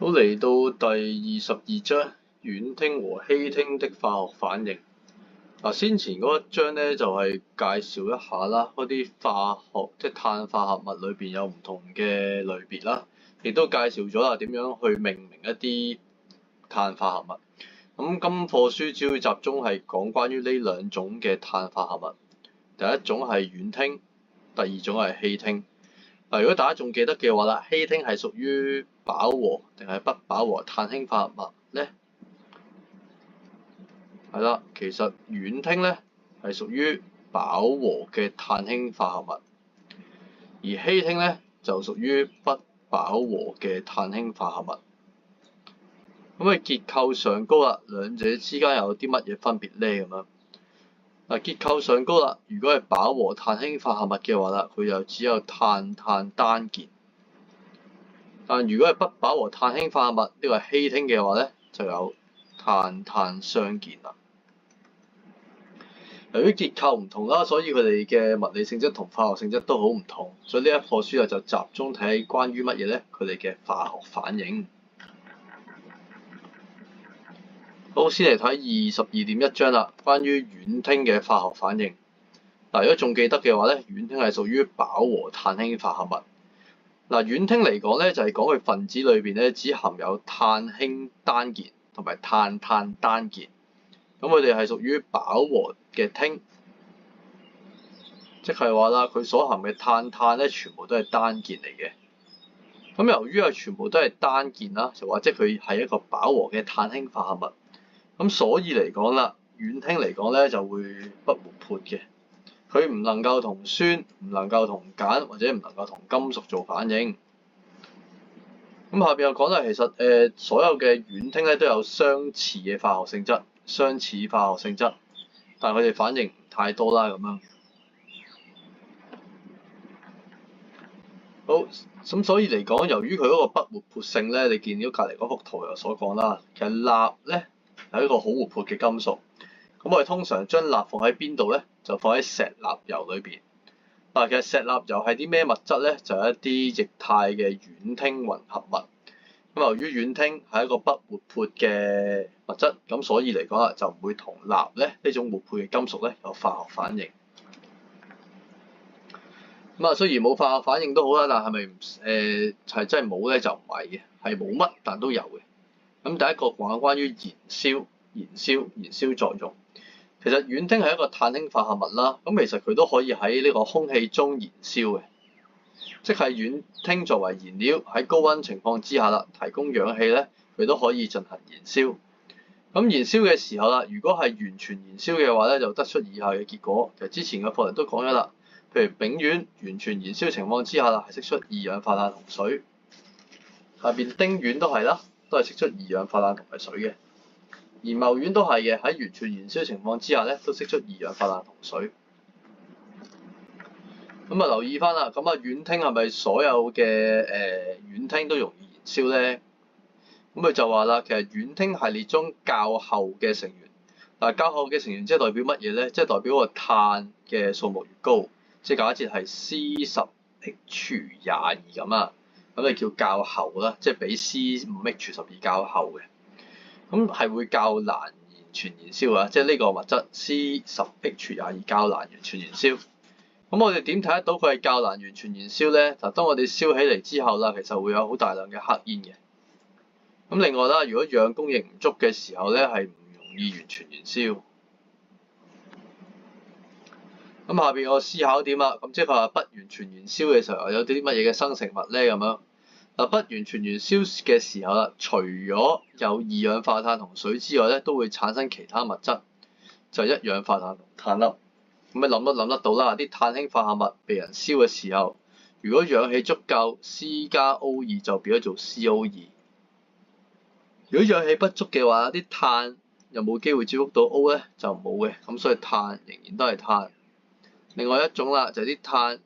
好，嚟到第22章軟烴和稀烴的化學反應。先前嗰一章咧就係介紹一下啦，嗰啲化學即係碳化合物裏邊有唔同嘅類別啦，亦都介紹咗啦點樣去命名一啲碳化合物。咁今課書主要集中係講關於呢兩種嘅碳化合物，第一種係軟烴，第二種係稀烴。如果大家仲記得嘅話啦，稀烴係屬於飽和定係不飽和碳氫化合物咧？係啦，其實軟烴咧係屬於飽和嘅碳氫化合物，而稀烴咧就屬於不飽和嘅碳氫化合物。咁喺結構上高啦，兩者之間有啲乜嘢分別咧？咁樣結構上高啦，如果係飽和碳氫化合物嘅話啦，佢就只有碳單鍵。但如果係不飽和碳氫化合物，呢個係稀烴嘅話咧，就有碳雙鍵啦。由於結構唔同啦，所以佢哋嘅物理性質同化學性質都好唔同，所以呢一課書就集中睇關於乜嘢咧？佢哋嘅化學反應。好，先嚟睇22.1章啦，關於軟烴嘅化學反應。如果仲記得嘅話咧，軟烴係屬於飽和碳氫化合物。軟烴嚟講咧，就係講佢分子裏邊咧只含有碳氫單鍵同埋碳單鍵。咁佢哋係屬於飽和嘅烴，即係話啦，佢所含嘅碳咧全部都係單鍵嚟嘅。咁由於係全部都係單鍵啦，就話即係佢係一個飽和嘅碳氫化合物。咁所以嚟講啦，軟烴嚟講咧就會不活潑嘅。佢唔能夠同酸，唔能夠同鹼，或者唔能夠同金屬做反應。咁下邊又講啦，其實所有嘅軟烴咧都有相似嘅化學性質，但係佢哋反應唔太多啦咁樣。好，咁所以嚟講，由於佢嗰個不活潑性咧，你見到隔離嗰幅圖有所講啦，其實鈉咧係一個好活潑嘅金屬。咁我哋通常將鈉放喺邊度咧？就放喺石蠟油裏邊。其實石蠟油係啲咩物質咧？就係一啲液態嘅軟烴混合物。咁由於軟烴係一個不活潑嘅物質，咁所以嚟講啦，就唔會同鈉咧呢種活潑嘅金屬咧有化學反應。雖然冇化學反應都好啦，但係咪係真係冇咧？就唔係嘅，係冇乜，但都有嘅。咁第一個講關於燃燒作用。其實軟烴係一個碳氫化合物啦，咁其實佢都可以喺呢個空氣中燃燒嘅，即係軟烴作為燃料喺高溫情況之下啦，提供氧氣咧，佢都可以進行燃燒。咁燃燒嘅時候啦，如果係完全燃燒嘅話咧，就得出以下嘅結果。其實之前嘅課人都講咗啦，譬如丙烷完全燃燒情況之下啦，係釋出二氧化碳同水。下邊丁烷都係啦，都係釋出二氧化碳同埋水嘅。而鉬烷都係嘅，喺完全燃燒情況之下咧，都釋出二氧化碳同水。留意翻啦，軟烴係咪所有嘅軟烴都容易燃燒咧？佢就話啦，其實軟烴系列中較後嘅成員，較後嘅成員即係代表乜嘢咧？即係代表個碳嘅數目越高，即係假設係 C10H22咁啊，咁你叫較後啦，即係比 C5H12 較後嘅。咁係會較難完全燃燒啊！即係呢個物質 C10H22 較難完全燃燒。咁我哋點睇得到佢係較難完全燃燒咧？當我哋燒起嚟之後啦，其實會有好大量嘅黑煙嘅。咁另外啦，如果氧供應唔足嘅時候咧，係唔容易完全燃燒。咁下邊我思考點啦，咁即係話不完全燃燒嘅時候有啲乜嘢嘅生成物咧？咁樣不完全燃燒嘅時候啦，除咗有二氧化碳同水之外咧，都會產生其他物質，就係一氧化碳同碳粒。咁你諗都諗得到啦，啲碳氫化合物被人燒嘅時候，如果氧氣足夠 ，C 加 O2 就變咗做 CO2。如果氧氣不足嘅話，啲碳有冇機會接觸到 O 咧？就冇嘅，咁所以碳仍然都係碳。另外一種啦，就係啲碳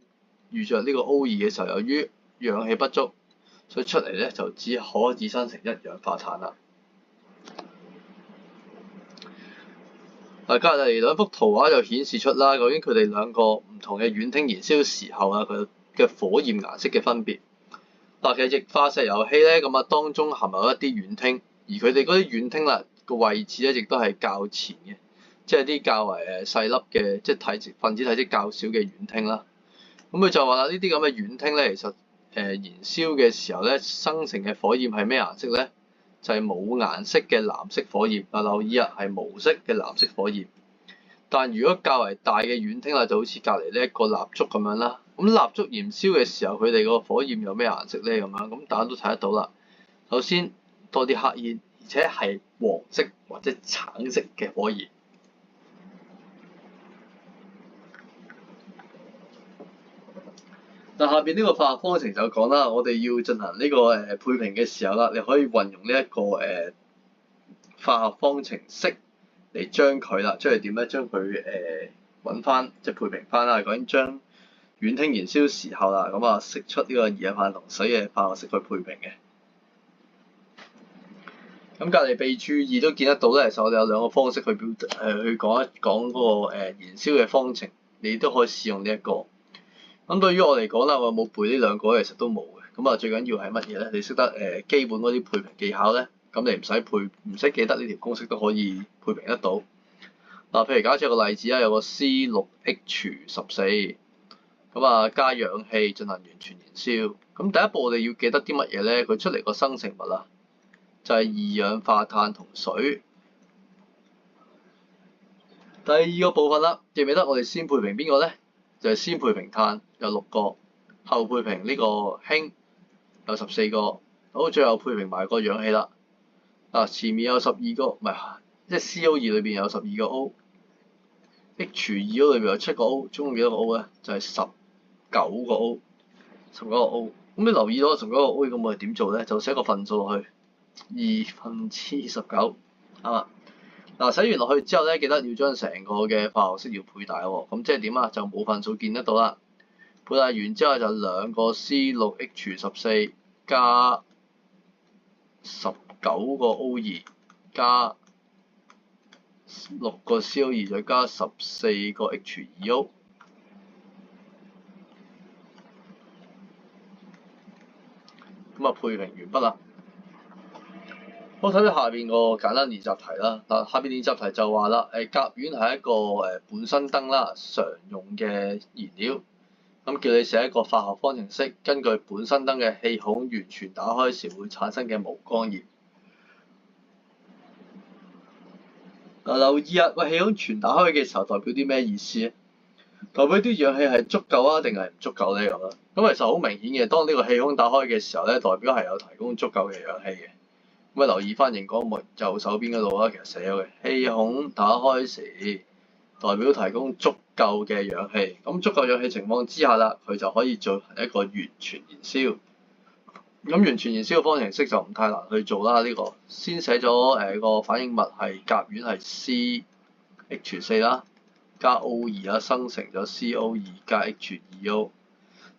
遇着呢個 O2 嘅時候，由於氧氣不足，所以出嚟咧就只可以生成一氧化碳啦。隔離兩幅圖畫就顯示出啦，究竟佢哋兩個唔同嘅軟烴燃燒時候啊，佢嘅火焰顏色嘅分別。嗱，其實液化石油氣咧，咁啊當中含有一啲軟烴，而佢哋嗰啲軟烴啦個位置咧，亦都係較前嘅，即係啲較為細粒嘅，即係分子體積較少嘅軟烴啦。咁佢就話啦，呢啲咁嘅軟烴咧，其實燃燒嘅時候咧，生成嘅火焰係咩顏色咧？就係冇顏色嘅藍色火焰。嗱，留意啊，係無色嘅藍色火焰。但如果較為大嘅軟烴啦，就好似隔離呢一個蠟燭咁樣啦。咁蠟燭燃燒嘅時候，佢哋個火焰有咩顏色咧？咁樣咁大家都睇得到啦。首先多啲黑煙，而且係黃色或者橙色嘅火焰。嗱，下邊呢個化學方程就講啦，我哋要進行呢個配平嘅時候啦，你可以運用呢一個化學方程式嚟將佢啦，將佢點咧？將佢揾翻即係配平翻啦。究竟將軟烴燃燒時候啦，咁啊釋出呢個二氧化碳同水嘅化學式去配平嘅。咁隔離備注2都見得到咧，其實我哋有兩個方式去講一講嗰個燃燒嘅方程，你都可以試用呢一個。咁對於我嚟講啦，我有冇背呢兩個其實都冇嘅。咁啊最緊要係乜嘢咧？你識得基本嗰啲配平技巧咧，咁你唔使記得呢條公式都可以配平得到。嗱，譬如假設有個例子啦，有個 C6H14，咁啊加氧氣進行完全燃燒。咁第一步我哋要記得啲乜嘢咧？佢出嚟個生成物啊，就係二氧化碳同水。第二個部分啦，記唔記得我哋先配平邊個咧？就係先配平碳有6個，後配平呢個氫有14個，好，最後配平埋個氧氣啦。嗱，前面有12個，唔係即係 CO2 裏邊有12個 O，H2O 裏邊有7個 O，總共幾多個 O 咧？就係19個 O，19個 O。咁你留意到19個 O 咁我哋點做咧？就寫個分數落去，2/19，啱啊。嗱，寫完落去之後咧，記得要將成個嘅化學式要配大喎。咁即係點啊？就冇分數見得到啦。配大完之後就2個 C6H14 加19個 O2 加6個 CO2 再加14個 H2O。咁啊配平完畢啦。好，睇睇下邊個簡單練習題啦。嗱，下邊練習題就話啦，甲烷係一個本身燈啦，常用嘅燃料。咁叫你寫一個化學方程式，根據本身燈嘅氣孔完全打開時會產生嘅無光焰。嗱，留意啊，氣孔全打開嘅時候代表啲咩意思咧？代表啲氧氣係足夠啊，定係唔足夠咧咁啦？咁其實好明顯嘅，當呢個氣孔打開嘅時候咧，代表係有提供足夠嘅氧氣嘅。咁啊，留意翻熒光幕右手邊嗰度啊，其實寫咗嘅氣孔打開時代表提供足夠嘅氧氣。咁足夠氧氣情況之下啦，佢就可以進行一個完全燃燒。咁完全燃燒嘅方程式就唔太難去做啦。呢個先寫咗個反應物係甲烷係 CH4 啦，加 O2 啦，生成咗 CO2 加 H2O。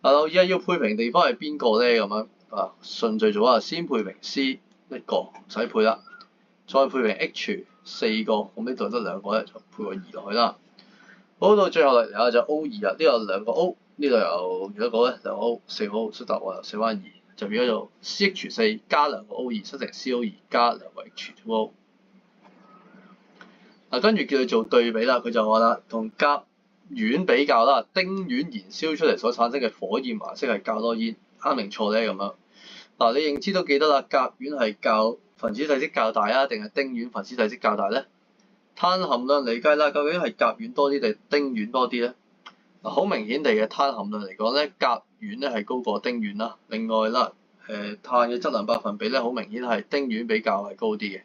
嗱，留意下要配平地方係邊個咧？咁樣啊，順序做啊，先配平 C。一個唔使配啦，再配平 H 4個，咁呢度得2個咧，就配個2落去啦。好，到最後嚟啊，就 O2 啊，呢度有2個 O，呢度有幾多個咧？2個 O， 4個 O，所以答案又寫翻2，就變咗做 CH4 加2個 O2，生成 CO2 加2個 H2O。嗱，跟住叫佢做對比啦，佢就話啦，同甲烷比較啦，丁烷燃燒出嚟所產生嘅火焰顏色係較多煙，啱定錯咧咁樣？嗱，你認知都記得啦，甲烷係分子體積較大啊，定係丁烷分子體積較大咧？碳含量嚟計啦，究竟係甲烷多啲定丁烷多啲咧？嗱，好明顯地嘅碳含量嚟講咧，甲烷咧係高過丁烷啦。另外啦，碳嘅質量百分比咧，好明顯係丁烷比較係高啲嘅。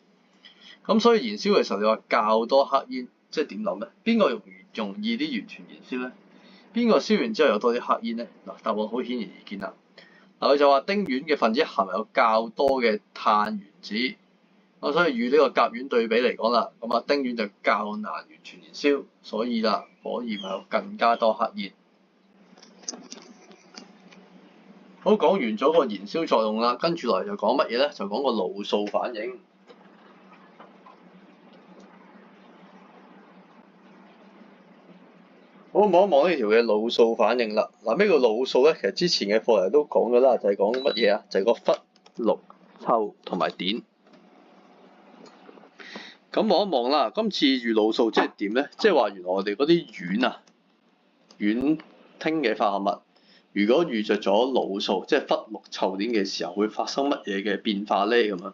咁所以燃燒嘅時候，你話較多黑煙，即係點諗咧？邊個容易啲完全燃燒咧？邊個燒完之後有多啲黑煙咧？嗱，答案好顯而易見啦。佢就話丁烷嘅分子含有較多嘅碳原子，咁所以與呢個甲烷對比嚟講啦，咁啊丁烷就較難完全燃燒，所以啦火焰係有更加多黑煙。好，講完咗個燃燒作用啦，跟住嚟就講乜嘢咧？就講個露素反應。好，望一望呢條嘅腦素反應啦。嗱，咩叫腦素咧？其實之前嘅課題都講咗啦，就係講乜嘢啊？就係個氟、氯、臭同埋碘。咁望一望啦，今次遇腦素即係點咧？即係話原來我哋嗰啲烷啊、烷烴嘅化合物，如果遇着咗腦素，即係氟、氯、臭、碘嘅時候，會發生乜嘢嘅變化咧？咁樣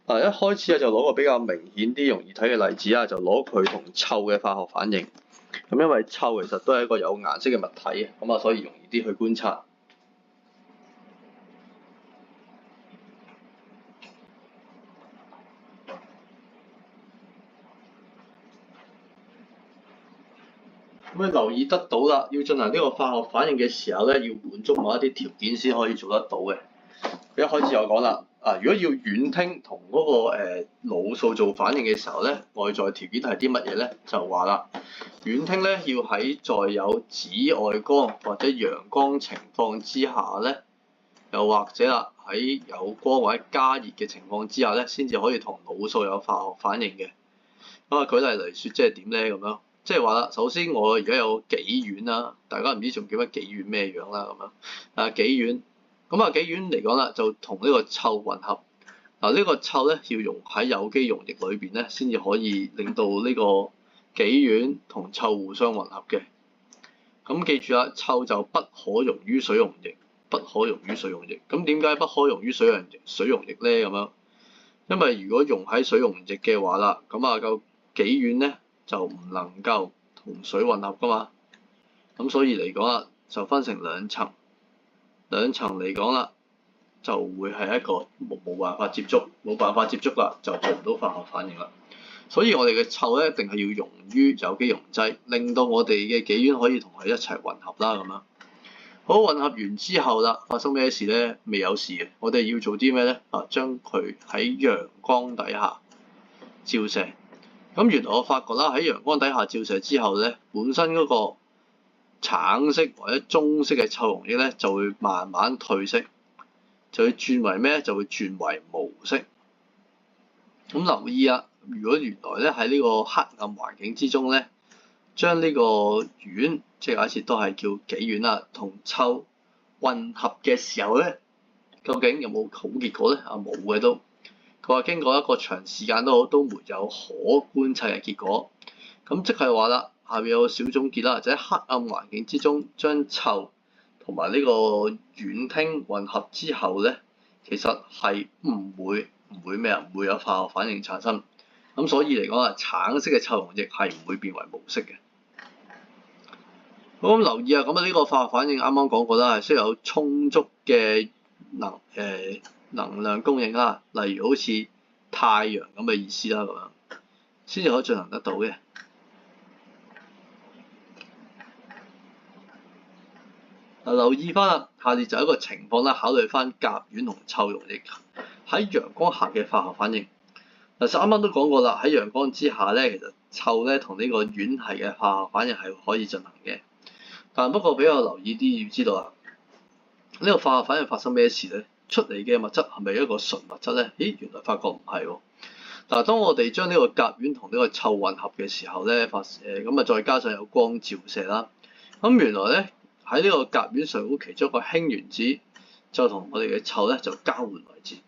嗱，一開始就攞個比較明顯啲、容易睇嘅例子啊，就攞佢同臭嘅化學反應。咁因為臭其實都係一個有顏色嘅物體，咁啊所以容易啲去觀察。咁你留意得到啦，要進行呢個化學反應嘅時候咧，要滿足某一啲條件先可以做得到嘅。一開始我講啦，如果要烷烴同嗰個腦素做反應嘅時候咧，外在條件係啲乜嘢咧？就話啦，烷烴咧要喺在有紫外光或者陽光情況之下咧，又或者啦喺有光或者加熱嘅情況之下咧，先至可以同腦素有化學反應嘅。咁舉例嚟説，即係點咧咁樣？即係話啦，首先我而家有己烷啦，大家唔知仲記得己烷咩樣啦咁樣。己烷，咁己烷嚟講啦，就同呢個臭混合。呢個臭咧要溶喺有機溶液裏邊咧，先至可以令到呢個己烷同臭互相混合嘅。咁記住啦，臭就不可溶於水溶液，不可溶於水溶液。咁點解不可溶於水溶液咧？咁樣，因為如果溶喺水溶液嘅話啦，咁個己烷咧就唔能夠同水混合噶嘛。咁所以嚟講啦，就分成兩層嚟講啦，就會係一個冇辦法接觸啦，就做唔到化學反應啦。所以我哋嘅臭咧，一定係要溶於有機溶劑，令到我哋嘅己烷可以同佢一齊混合啦咁樣。好，混合完之後啦，發生咩事咧？未有事嘅，我哋要做啲咩咧？將佢喺陽光底下照射。咁原來我發覺啦，喺陽光底下照射之後咧，本身嗰個橙色或者棕色嘅臭溶液咧，就會慢慢褪色，就會轉為咩？就會轉為無色。咁留意啊，如果原來咧喺呢個黑暗環境之中咧，將呢個烷，即係假設都係叫己烷啦，同臭混合嘅時候咧，究竟有冇好結果咧？冇嘅都。佢話經過一個長時間都好，都沒有可觀察嘅結果。咁即係話啦，下面有個小總結啦，就喺黑暗環境之中，將臭同埋呢個烷烴混合之後咧，其實係唔會有化學反應產生。咁所以嚟講橙色嘅臭溶液係唔會變為無色嘅。好，咁留意啊，咁呢個化學反應啱啱講過啦，係需要有充足嘅能量供應啦，例如好似太陽咁嘅意思啦，咁樣先至可以進行得到嘅。留意翻啦，下列就一個情況啦，考慮翻甲烷同臭溶液喺陽光下嘅化學反應。其實啱啱都講過啦，喺陽光之下咧，其實臭咧同呢個烷係嘅化學反應係可以進行嘅。但不過比較留意啲，要知道啦，呢個化學反應發生咩事咧？出嚟嘅物質係咪一個純物質咧？咦，原來發覺唔係喎。當我哋將呢個甲烷同呢個臭混合嘅時候咧，咁再加上有光照射啦，咁原來咧喺呢個甲烷上其中一個氫原子就同我哋嘅臭咧就交換為質。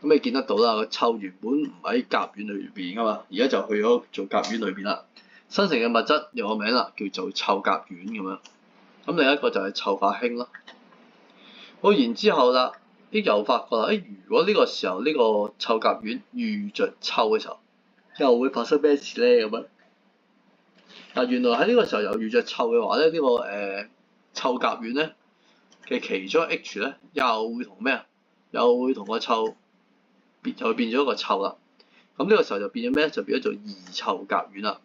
咁你見得到啦，個臭原本唔喺甲烷裏邊噶嘛，而家就去咗做甲烷裏邊啦。生成嘅物質有個名啦，叫做臭甲烷咁樣。咁另一個就係臭化氫咯。好，然之後啦，又發覺啦，如果呢個時候呢個臭甲烷遇着臭嘅時候，又會發生咩事咧？咁樣原來喺呢個時候又遇着臭嘅話咧，呢個臭甲烷咧嘅其中 H 咧又會同咩啊？又會同個臭就會變咗一個臭啦。咁呢個時候就變咗咩？就變咗做二臭甲烷啦。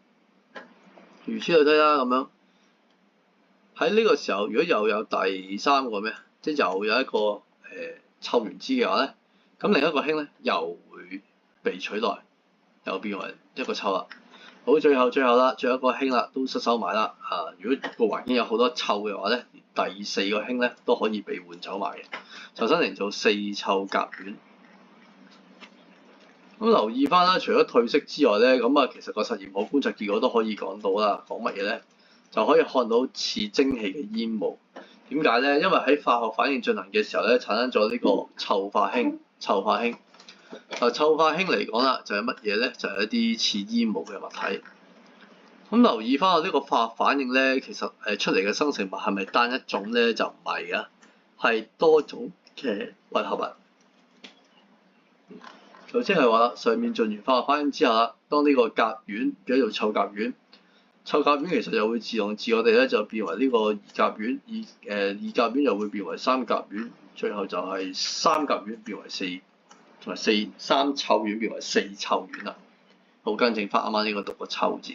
如此類推啦，咁樣喺呢個時候，如果又有第三個咩？即係又有一個臭原子嘅話咧，咁另一個氫咧又會被取代，又變為一個臭啦。好，最後啦，最後一個氫啦都失收埋啦。如果個環境有好多臭嘅話咧，第四個氫咧都可以被換走埋嘅，就生成做四臭甲烷。咁留意翻啦，除咗褪色之外咧，其實個實驗我觀察結果都可以講到啦。講乜嘢咧？就可以看到似蒸汽嘅煙霧。點解咧？因為喺化學反應進行嘅時候咧，產生咗呢個溴化氫。溴化氫嚟講啦，就係乜嘢咧？就係一啲似煙霧嘅物體。咁留意翻我呢個化學反應咧，其實出嚟嘅生成物係咪單一種咧？就唔係嘅，係多種嘅混合物。就即係話啦，上面進完化學反應之後啦，當呢個甲烷變咗做臭甲烷，臭甲烷其實就會自動自我哋咧就變為呢個二甲烷，二甲烷又會變為三甲烷，最後就係三甲烷變為三臭烷變為四臭烷啦。好，更正翻啱啱呢個讀個臭字。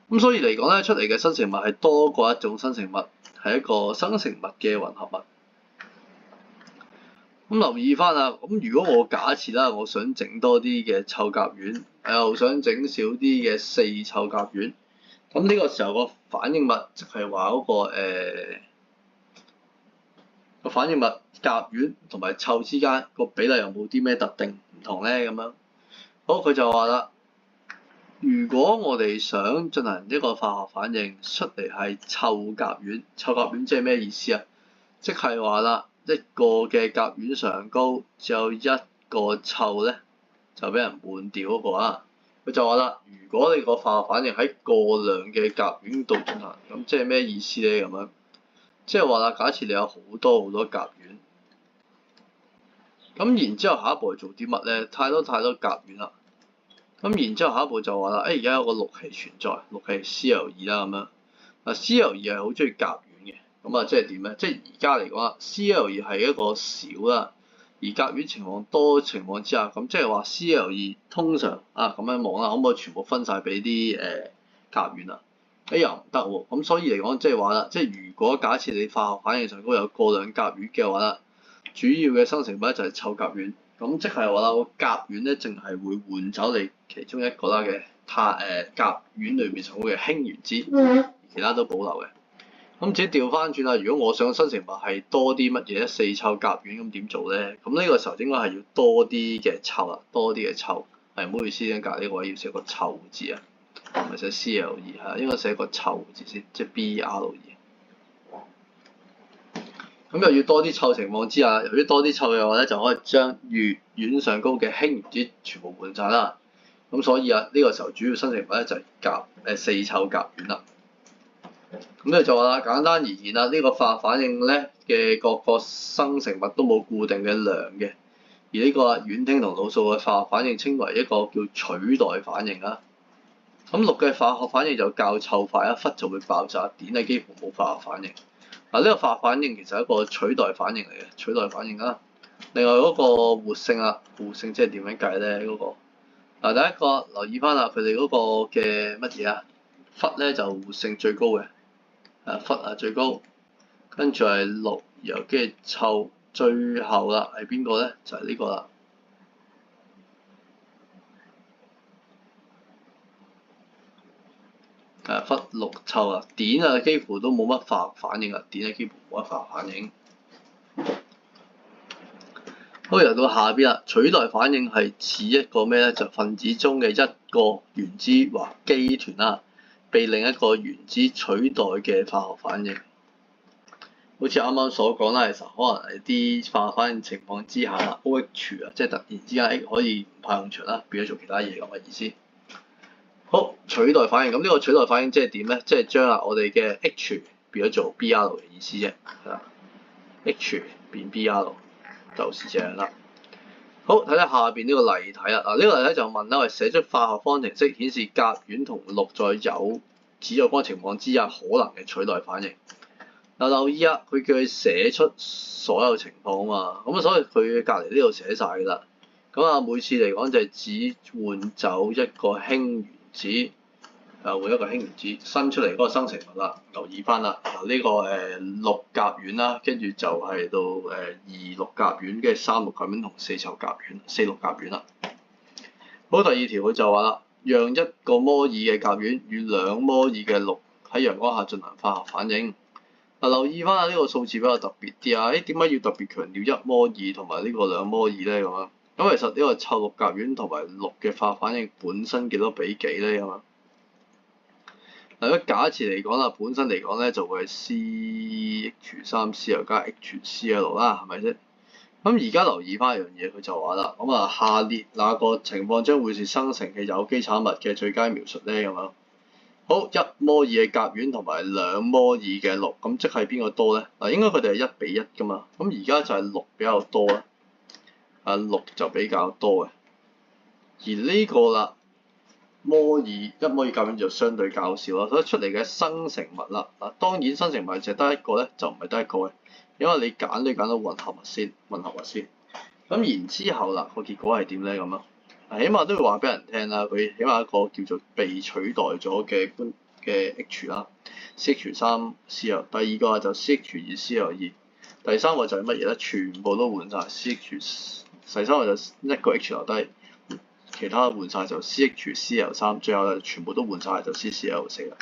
咁所以嚟講咧，出嚟嘅生成物係多過一種生成物，係一個生成物嘅混合物。咁留意翻啦，咁如果我假設啦，我想整多啲嘅臭甲烷，又想整少啲嘅四臭甲烷，咁呢個時候個反應物即係話嗰個反應物甲烷同埋臭之間個比例有冇啲咩特定唔同咧？咁樣，好，佢就話啦，如果我哋想進行一個化學反應出嚟係臭甲烷，臭甲烷即係咩意思啊？即係話啦，一個嘅甲烷上高只有一個臭咧，就俾人換掉嗰個啊。佢就話啦，如果你個化學反應喺過量嘅甲烷度進行，咁即係咩意思咧？咁樣，即係話啦，假設你有好多甲烷，咁然之後下一步係做啲乜咧？太多甲烷啦。咁然之後下一步就話啦，而家有個氯氣存在，氯氣 Cl2 啦咁樣。嗱 Cl2 係好中意甲烷嘅，咁啊即係點咧？即係而家嚟講啦 ，Cl2 係一個少啦，而甲烷情況多情況之下，咁即係話 Cl2 通常咁樣望啦，可唔可以全部分晒俾啲甲烷啊？又唔得喎，咁所以嚟講即係話啦，即係如果假設你化學反應上高有過量甲烷嘅話啦，主要嘅生成物就係臭甲烷。咁即係話啦，個甲烷咧，淨係會換走你其中一個啦嘅甲烷裏面所嘅氫原子，其他都保留嘅。咁至於調翻轉啦，如果我想生成物係多啲乜嘢四臭甲烷，咁點做咧？咁呢個時候應該係要多啲嘅臭啦，多啲嘅臭。唔好意思，隔呢個位要寫個臭字啊，唔係寫 Cl2 嚇，應該寫個臭字先，即係 Br2。咁又要多啲臭情況之下，由於多啲臭嘅話咧，就可以將乙烷上高嘅氫原子全部換晒啦。咁所以呢個時候主要生成物咧就係四臭甲烷啦。咁就話啦，簡單而言啦，呢個化學反應咧嘅各個生成物都冇固定嘅量嘅，而呢個烷烴同魯素嘅化學反應稱為一個叫取代反應啦。咁氯嘅化學反應就較臭快，一忽就會爆炸，碘係幾乎冇化學反應。呢個化學反應其實係一個取代反應嚟嘅，取代反應啦。另外嗰個活性活性即係點樣計咧？第一個留意翻啦，佢哋嗰個嘅乜嘢啊？氟咧就活性最高嘅，氟最高，跟住係氯，然後跟住臭，最後啦係邊個咧？就係呢個啦。氟氯臭啊，碘幾乎都冇乜化學反應啊，碘幾乎冇乜化學反應。好，嚟到下邊啦，取代反應係似一個咩咧？就分子中嘅一個原子或基團啦，被另一個原子取代嘅化學反應。好似啱啱所講啦，其實可能係啲化學反應情況之下啦 ，OH 即係突然之間可以唔派用場啦，變咗做其他嘢咁嘅意思。好，取代反應，咁呢個取代反應即係點咧？即係將我哋嘅 H 變咗做 Br 嘅意思啫，係啦 ，H 變 Br 就是這樣啦。好，睇睇下邊呢個例題啦。呢個例題就問啦，寫出化學方程式顯示甲烷同氯在有指有光情況之下可能嘅取代反應。留意佢叫佢寫出所有情況啊嘛，咁所以佢隔離呢度寫晒㗎啦。咁每次嚟講就係只換走一個氫原子，換一個氫原子，新出嚟嗰個生成物啦。留意翻啦，呢個氯甲烷啦，跟住就係到二氯甲烷，跟住三氯甲烷同四氯甲烷啦。好，第二條佢就話啦，讓1個摩爾嘅甲烷與2摩爾嘅氯喺陽光下進行化學反應。留意翻呢個數字比較特別啲啊！點解要特別強調1摩爾同埋呢個2摩爾咧？咁其實呢個臭氯甲烷同埋氯嘅化學反應本身幾多比幾咧？嗱，如果假設嚟講啦，本身嚟講咧就會係 CH3Cl 加 HCl 啦，係咪先？咁而家留意翻一樣嘢，佢就話啦，咁啊下列哪個情況將會是生成嘅有機產物嘅最佳描述咧？咁樣好，1摩爾嘅甲烷同埋2摩爾嘅氯，咁即係邊個多咧？嗱，應該佢哋係1比1噶嘛，咁而家就係氯比較多啦，氯就比較多嘅，而呢個啦。1摩爾甲烷就相對較少啦，所以出嚟嘅生成物啦，嗱當然生成物淨係得一個咧，就唔係得一個嘅，因為你揀都揀到混合物先，咁然之後啦，個結果係點咧咁啊？起碼都要話俾人聽啦，佢起碼一個叫做被取代咗嘅 H 啦，CH3Cl，第二個就 CH2Cl2，第三個就係乜嘢咧？全部都換晒 CH，第三個就一個 H 留低。其他換晒就 CH4Cl3，最後就全部都換晒就 CCl4啦。